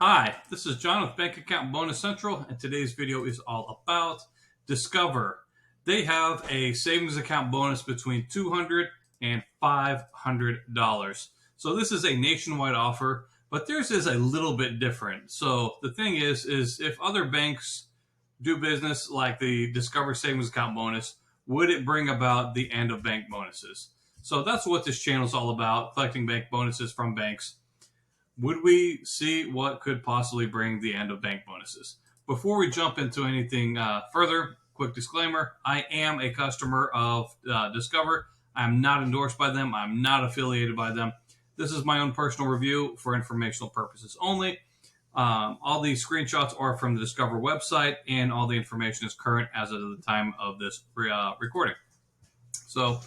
Hi, this is John with Bank Account Bonus Central, and today's video is all about Discover. They have a savings account bonus between $200 and $500. So this is a nationwide offer, but theirs is a little bit different. So the thing is if other banks do business like the Discover savings account bonus, would it bring about the end of bank bonuses? So that's what this channel is all about, collecting bank bonuses from banks. Would we see what could possibly bring the end of bank bonuses? Before we jump into anything further, quick disclaimer, I am a customer of Discover. I'm not endorsed by them. I'm not affiliated by them. This is my own personal review for informational purposes only. All these screenshots are from the Discover website, and all the information is current as of the time of this recording. So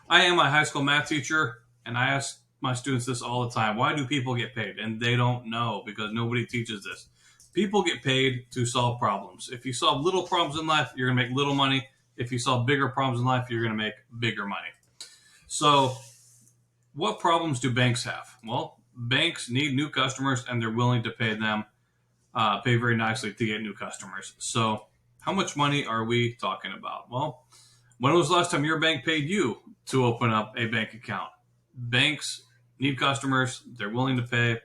I am a high school math teacher, and I ask my students this all the time. Why do people get paid? And they don't know because nobody teaches this. People get paid to solve problems. If you solve little problems in life, you're going to make little money. If you solve bigger problems in life, you're going to make bigger money. So what problems do banks have? Well, banks need new customers, and they're willing to pay them, pay very nicely to get new customers. So how much money are we talking about? Well, when was the last time your bank paid you to open up a bank account? Banks need customers. They're willing to pay.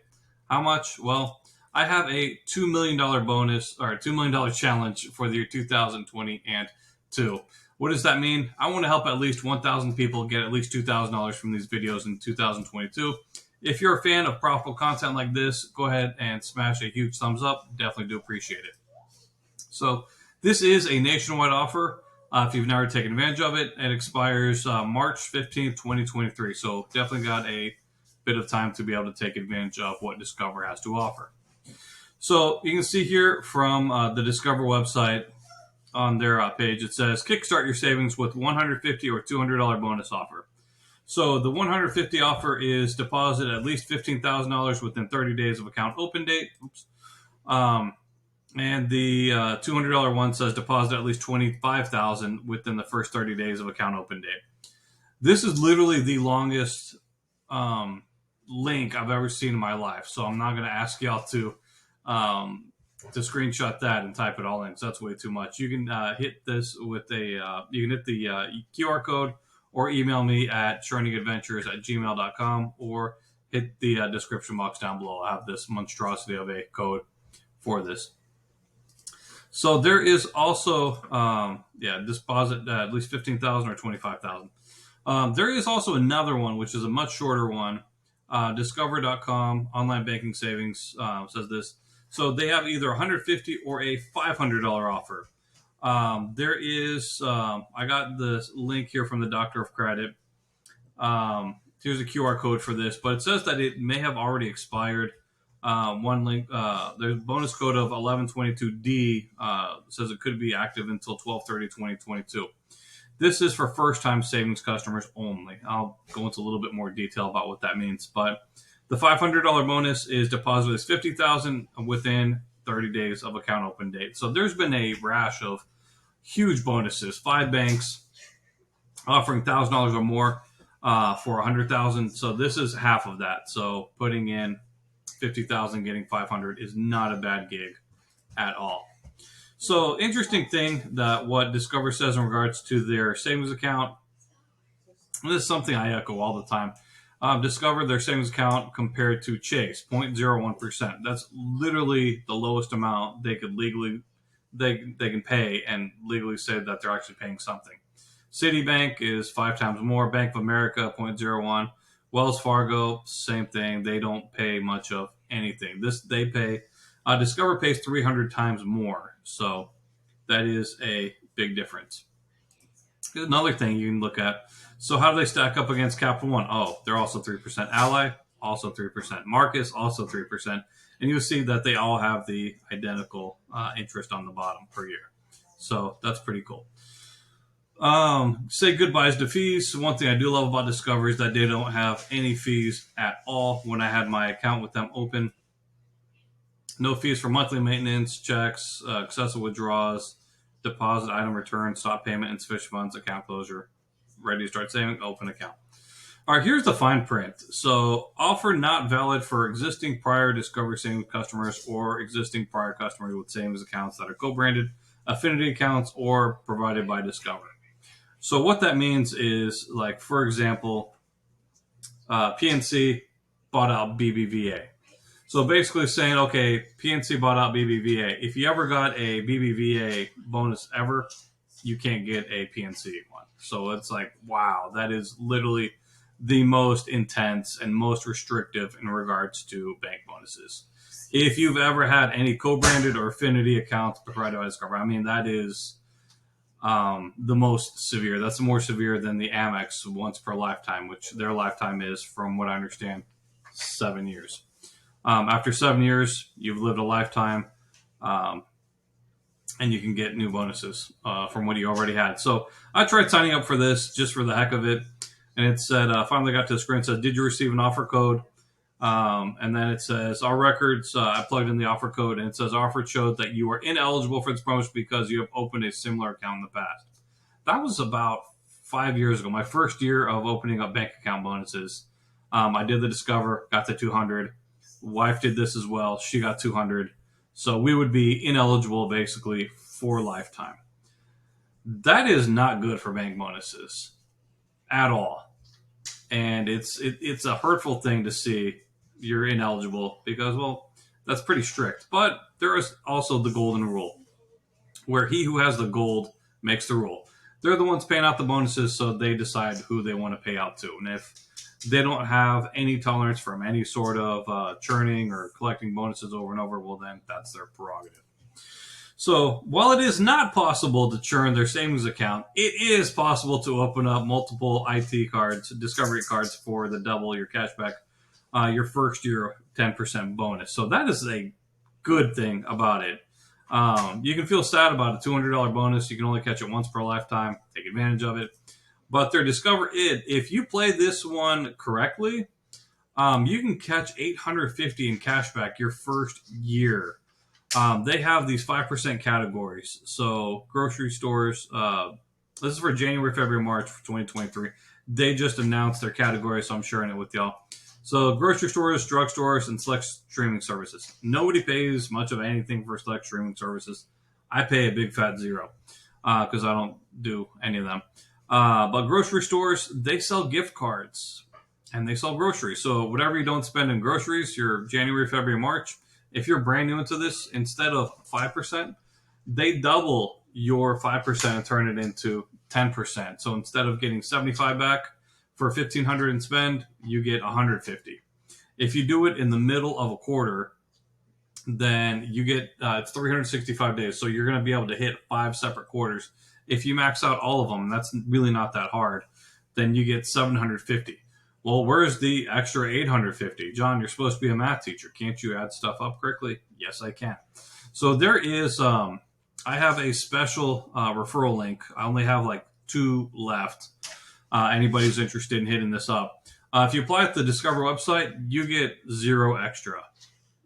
How much? Well, I have a $2 million bonus or a $2 million challenge for the year 2022. What does that mean? I want to help at least 1,000 people get at least $2,000 from these videos in 2022. If you're a fan of profitable content like this, go ahead and smash a huge thumbs up. Definitely do appreciate it. So this is a nationwide offer. If you've never taken advantage of it, it expires March 15th, 2023. So definitely got a bit of time to be able to take advantage of what Discover has to offer. So you can see here from the Discover website on their page, it says kickstart your savings with $150 or $200 bonus offer. So the $150 offer is deposit at least $15,000 within 30 days of account open date. And the $200 one says deposit at least $25,000 within the first 30 days of account open date. This is literally the longest link I've ever seen in my life. So I'm not going to ask y'all to screenshot that and type it all in. So that's way too much. You can hit this with you can hit the QR code or email me at churningadventures@gmail.com or hit the description box down below. I have this monstrosity of a code for this. So there is also, deposit at least $15,000 or $25,000. There is also another one, which is a much shorter one. Discover.com, online banking savings, says this. So they have either $150 or a $500 offer. There is, I got the link here from the Doctor of Credit. Here's a QR code for this, but it says that it may have already expired. One link, there's bonus code of 1122D, says it could be active until 12/30/2022. This is for first-time savings customers only. I'll go into a little bit more detail about what that means, but the $500 bonus is deposit is $50,000 within 30 days of account open date. So there's been a rash of huge bonuses. 5 banks offering $1,000 or more for $100,000. So this is half of that. So putting in $50,000, getting $500 is not a bad gig at all. So interesting thing that what Discover says in regards to their savings account. This is something I echo all the time. Discover their savings account compared to Chase, 0.01%. That's literally the lowest amount they could legally they can pay and legally say that they're actually paying something. Citibank is 5 times more. Bank of America, 0.01. Wells Fargo, same thing. They don't pay much of anything. They pay. Discover pays 300 times more. So that is a big difference. Another thing you can look at. So how do they stack up against Capital One? Oh, they're also 3%. Ally, also 3%. Marcus, also 3%. And you'll see that they all have the identical interest on the bottom per year. So that's pretty cool. Say goodbyes to fees. One thing I do love about Discover is that they don't have any fees at all. When I had my account with them open, no fees for monthly maintenance, checks, excessive withdrawals, deposit, item return, stop payment, insufficient funds, account closure, ready to start saving, open account. All right, here's the fine print. So, offer not valid for existing prior Discover savings customers or existing prior customers with savings accounts that are co-branded, affinity accounts, or provided by Discover. So, what that means is, like, for example, PNC bought out BBVA. So basically saying, okay, PNC bought out BBVA. If you ever got a BBVA bonus ever, you can't get a PNC one. So it's like, wow, that is literally the most intense and most restrictive in regards to bank bonuses. If you've ever had any co-branded or affinity accounts provided by Discover, I mean, that is the most severe. That's more severe than the Amex once per lifetime, which their lifetime is, from what I understand, 7 years. After 7 years, you've lived a lifetime, and you can get new bonuses from what you already had. So I tried signing up for this just for the heck of it, and it said, finally got to the screen, it said, did you receive an offer code? And then it says, our records, I plugged in the offer code, and it says, offer showed that you are ineligible for this promotion because you have opened a similar account in the past. That was about 5 years ago, my first year of opening up bank account bonuses. I did the Discover, got the 200. Wife did this as well. She got 200. So we would be ineligible basically for lifetime. That is not good for bank bonuses at all. And it's a hurtful thing to see you're ineligible because, well, that's pretty strict. But there is also the golden rule where he who has the gold makes the rule. They're the ones paying out the bonuses, so they decide who they want to pay out to. And if they don't have any tolerance from any sort of churning or collecting bonuses over and over, well, then that's their prerogative. So while it is not possible to churn their savings account, it is possible to open up multiple IT cards, discovery cards for the double your cashback, your first year 10% bonus. So that is a good thing about it. You can feel sad about a $200 bonus. You can only catch it once per lifetime. Take advantage of it. But their Discover It, if you play this one correctly, you can catch $850 in cashback your first year. They have these 5% categories. So grocery stores, this is for January, February, March for 2023. They just announced their category, so I'm sharing it with y'all. So grocery stores, drugstores, and select streaming services. Nobody pays much of anything for select streaming services. I pay a big fat zero because I don't do any of them. But grocery stores, they sell gift cards and they sell groceries. So whatever you don't spend in groceries, your January, February, March, if you're brand new into this, instead of 5%, they double your 5% and turn it into 10%. So instead of getting 75 back for $1,500 in spend, you get 150. If you do it in the middle of a quarter, then you get it's 365 days. So you're going to be able to hit 5 separate quarters. If you max out all of them, and that's really not that hard, then you get 750. Well, where's the extra 850? John, you're supposed to be a math teacher. Can't you add stuff up quickly? Yes, I can. So there is, I have a special referral link. I only have like 2 left. Anybody who's interested in hitting this up. If you apply at the Discover website, you get 0 extra.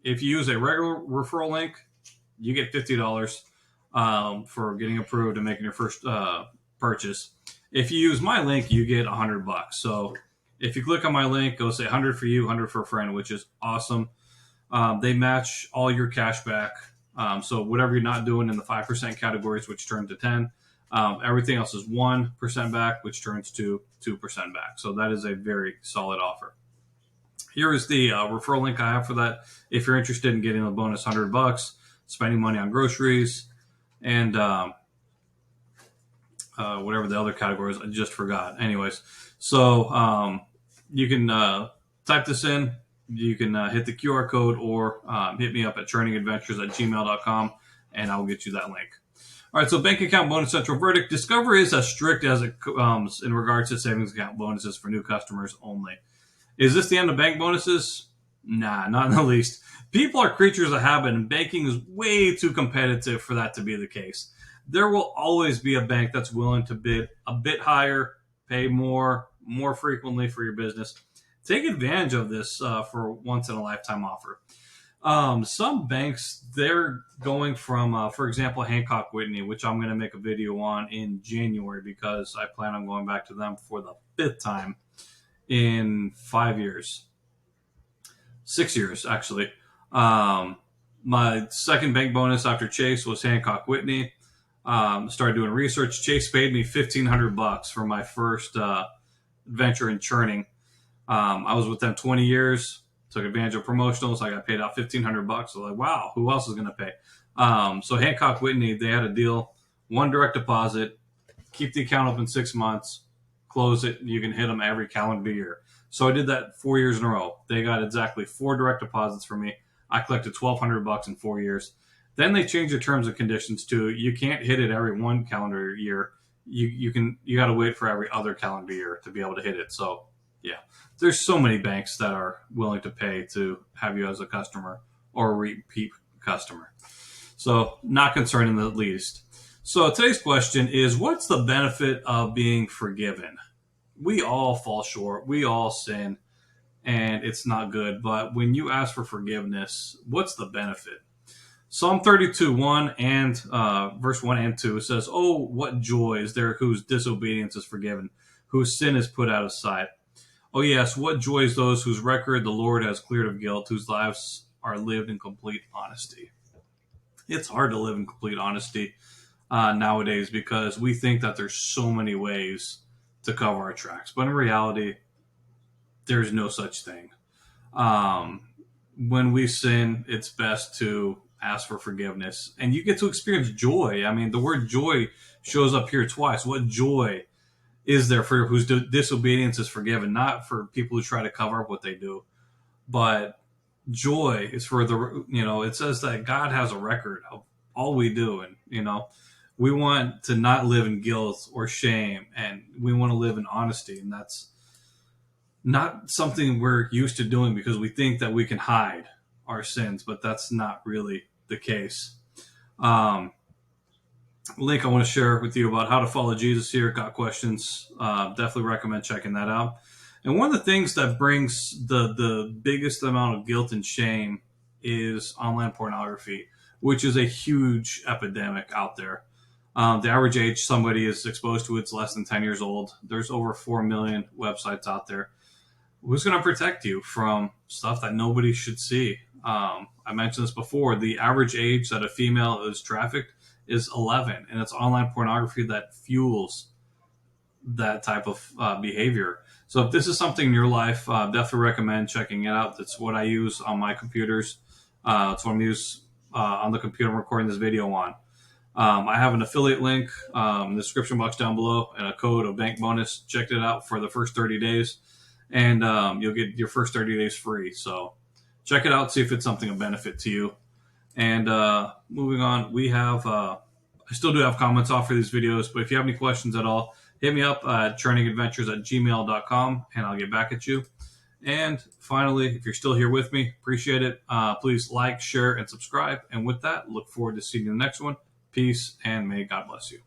If you use a regular referral link, you get $50 for getting approved and making your first purchase. If you use my link, you get $100. So if you click on my link, it'll say 100 for you, 100 for a friend, which is awesome. They match all your cash back. So whatever you're not doing in the 5% categories, which turn to 10, everything else is 1% back, which turns to 2% back. So that is a very solid offer. Here is the referral link I have for that. If you're interested in getting a bonus $100, spending money on groceries, and whatever the other categories, I just forgot. Anyways, so you can type this in. You can hit the QR code or hit me up at churningadventures@gmail.com, and I will get you that link. All right, so bank account bonus central verdict. Discover is as strict as it comes in regards to savings account bonuses for new customers only. Is this the end of bank bonuses? Nah, not in the least. People are creatures of habit, and banking is way too competitive for that to be the case. There will always be a bank that's willing to bid a bit higher, pay more frequently for your business. Take advantage of this for once in a lifetime offer. Some banks, they're going from, for example, Hancock Whitney, which I'm going to make a video on in January because I plan on going back to them for the 5th time in 5 years. 6 years, actually. My second bank bonus after Chase was Hancock Whitney. Started doing research. Chase paid me $1,500 for my first venture in churning. I was with them 20 years. Took advantage of promotionals. I got paid out $1,500. I was like, wow, who else is going to pay? So Hancock Whitney, they had a deal. 1 direct deposit. Keep the account open 6 months. Close it. You can hit them every calendar year. So I did that 4 years in a row. They got exactly 4 direct deposits from me. I collected $1,200 in 4 years. Then they changed the terms and conditions to you can't hit it every 1 calendar year. You got to wait for every other calendar year to be able to hit it. So yeah, there's so many banks that are willing to pay to have you as a customer or a repeat customer. So not concerned in the least. So today's question is, what's the benefit of being forgiven? We all fall short. We all sin, and it's not good. But when you ask for forgiveness, what's the benefit? Psalm 32, 1 and verse 1 and 2 says, "Oh, what joy is there whose disobedience is forgiven, whose sin is put out of sight. Oh, yes, what joy is those whose record the Lord has cleared of guilt, whose lives are lived in complete honesty." It's hard to live in complete honesty nowadays because we think that there's so many ways to cover our tracks. But in reality, there's no such thing. When we sin, it's best to ask for forgiveness. And you get to experience joy. I mean, the word joy shows up here twice. What joy is there for whose disobedience is forgiven? Not for people who try to cover up what they do, but joy is for the, it says that God has a record of all we do. And, we want to not live in guilt or shame, and we want to live in honesty. And that's not something we're used to doing because we think that we can hide our sins, but that's not really the case. Link I want to share with you about how to follow Jesus here. Got questions? Definitely recommend checking that out. And one of the things that brings the biggest amount of guilt and shame is online pornography, which is a huge epidemic out there. The average age somebody is exposed to it's less than 10 years old. There's over 4 million websites out there. Who's going to protect you from stuff that nobody should see? I mentioned this before. The average age that a female is trafficked is 11, and it's online pornography that fuels that type of behavior. So if this is something in your life, definitely recommend checking it out. That's what I use on my computers. It's what I'm using on the computer I'm recording this video on. I have an affiliate link in the description box down below and a code of bank bonus. Check it out for the first 30 days, and you'll get your first 30 days free. So check it out, see if it's something of benefit to you. And moving on, we have I still do have comments off for these videos, but if you have any questions at all, hit me up at churningadventures@gmail.com, and I'll get back at you. And finally, if you're still here with me, appreciate it. Please like, share, and subscribe. And with that, look forward to seeing you in the next one. Peace, and may God bless you.